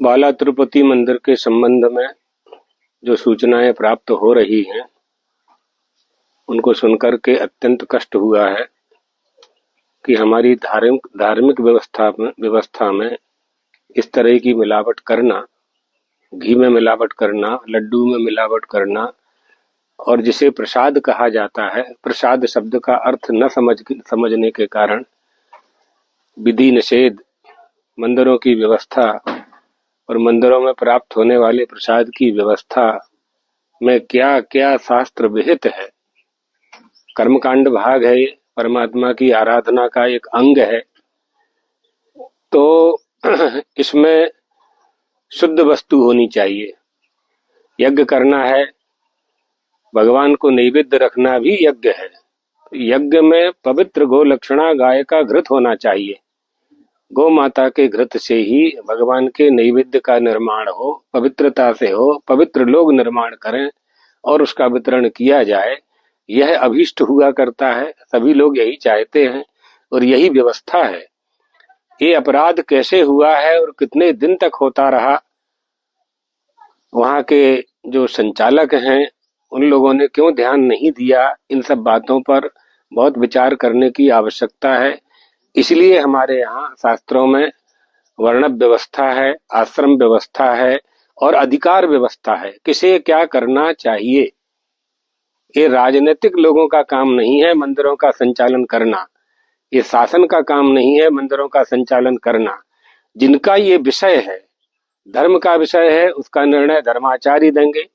बाला तिरुपति मंदिर के संबंध में जो सूचनाएं प्राप्त हो रही हैं उनको सुनकर के अत्यंत कष्ट हुआ है कि हमारी धार्मिक व्यवस्था में इस तरह की मिलावट करना, घी में मिलावट करना, लड्डू में मिलावट करना, और जिसे प्रसाद कहा जाता है, प्रसाद शब्द का अर्थ न समझने के कारण विधि निषेध, मंदिरों की व्यवस्था और मंदिरों में प्राप्त होने वाले प्रसाद की व्यवस्था में क्या क्या शास्त्र विहित है। कर्मकांड भाग है, ये परमात्मा की आराधना का एक अंग है। तो इसमें शुद्ध वस्तु होनी चाहिए। यज्ञ करना है, भगवान को नैवेद्य रखना भी यज्ञ है। यज्ञ में पवित्र गो लक्षणा गाय का घृत होना चाहिए। गौ माता के घृत से ही भगवान के नैवेद्य का निर्माण हो, पवित्रता से हो, पवित्र लोग निर्माण करें और उसका वितरण किया जाए। यह अभीष्ट हुआ करता है, सभी लोग यही चाहते हैं और यही व्यवस्था है। ये अपराध कैसे हुआ है और कितने दिन तक होता रहा, वहां के जो संचालक हैं उन लोगों ने क्यों ध्यान नहीं दिया, इन सब बातों पर बहुत विचार करने की आवश्यकता है। इसलिए हमारे यहाँ शास्त्रों में वर्ण व्यवस्था है, आश्रम व्यवस्था है और अधिकार व्यवस्था है, किसे क्या करना चाहिए। ये राजनीतिक लोगों का काम नहीं है मंदिरों का संचालन करना, ये शासन का काम नहीं है मंदिरों का संचालन करना। जिनका ये विषय है, धर्म का विषय है, उसका निर्णय धर्माचार्य देंगे।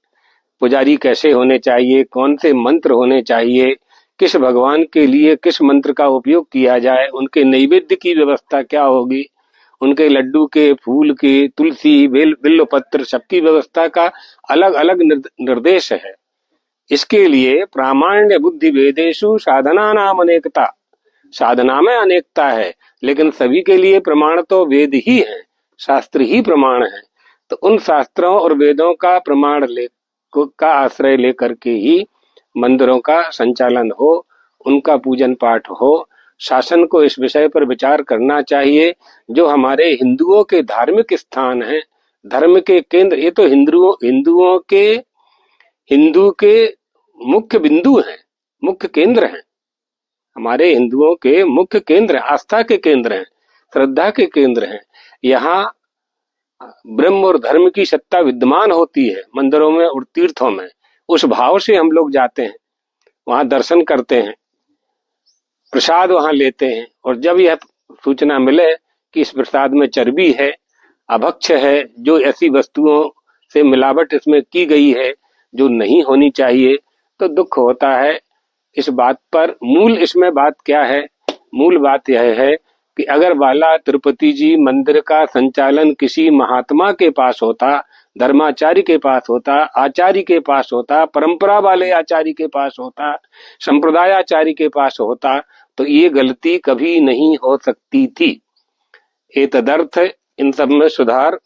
पुजारी कैसे होने चाहिए, कौन से मंत्र होने चाहिए, किस भगवान के लिए किस मंत्र का उपयोग किया जाए, उनके नैवेद्य की व्यवस्था क्या होगी, उनके लड्डू के, फूल के, तुलसी, बिल्व पत्र, सबकी व्यवस्था का अलग अलग निर्देश है। इसके लिए प्रामाण्य बुद्धि वेदेशु साधना नाम अनेकता, साधना में अनेकता है, लेकिन सभी के लिए प्रमाण तो वेद ही है, शास्त्र ही प्रमाण है। तो उन शास्त्रों और वेदों का प्रमाण का आश्रय लेकर के ही मंदिरों का संचालन हो, उनका पूजन पाठ हो। शासन को इस विषय पर विचार करना चाहिए। जो हमारे हिंदुओं के धार्मिक स्थान हैं, धर्म के केंद्र, ये तो हिंदू के मुख्य बिंदु हैं, मुख्य केंद्र हैं। हमारे हिंदुओं के मुख्य केंद्र, आस्था के केंद्र हैं, श्रद्धा के केंद्र हैं। यहाँ ब्रह्म और धर्म की सत्ता विद्यमान होती है मंदिरों में और तीर्थों में। उस भाव से हम लोग जाते हैं, वहां दर्शन करते हैं, प्रसाद वहां लेते हैं, और जब यह सूचना मिले कि इस प्रसाद में चर्बी है, अभक्ष्य है, जो ऐसी वस्तुओं से मिलावट इसमें की गई है जो नहीं होनी चाहिए, तो दुख होता है। इस बात पर मूल इसमें बात क्या है? मूल बात यह है कि अगर बाला तिरुपति जी मंदिर का संचालन किसी महात्मा के पास होता, धर्माचार्य के पास होता, आचार्य के पास होता, परंपरा वाले आचार्य के पास होता, संप्रदायाचार्य के पास होता, तो ये गलती कभी नहीं हो सकती थी। ये तदर्थ इन सब में सुधार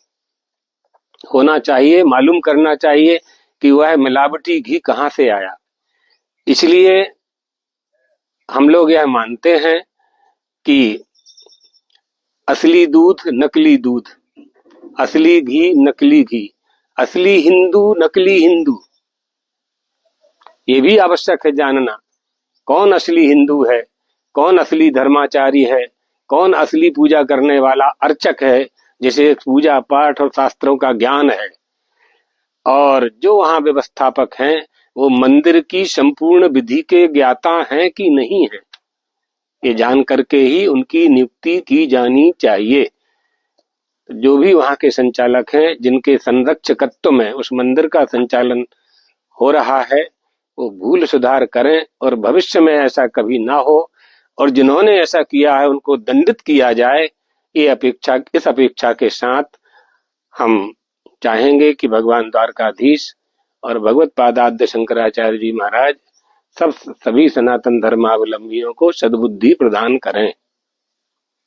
होना चाहिए, मालूम करना चाहिए कि वह मिलावटी घी कहाँ से आया। इसलिए हम लोग यह मानते हैं कि असली दूध नकली दूध, असली घी नकली घी, असली हिंदू नकली हिंदू, ये भी आवश्यक है जानना। कौन असली हिंदू है, कौन असली धर्माचारी है, कौन असली पूजा करने वाला अर्चक है, जिसे पूजा पाठ और शास्त्रों का ज्ञान है, और जो वहां व्यवस्थापक हैं वो मंदिर की संपूर्ण विधि के ज्ञाता हैं कि नहीं है, ये जान करके ही उनकी नियुक्ति की जानी चाहिए। जो भी वहां के संचालक हैं, जिनके संरक्षकत्व में उस मंदिर का संचालन हो रहा है, वो भूल सुधार करें और भविष्य में ऐसा कभी ना हो, और जिन्होंने ऐसा किया है उनको दंडित किया जाए। इस अपेक्षा के साथ हम चाहेंगे कि भगवान द्वारकाधीश और भगवत पादाद्य शंकराचार्य जी महाराज सभी सनातन धर्मावलंबियों को सद्बुद्धि प्रदान करें।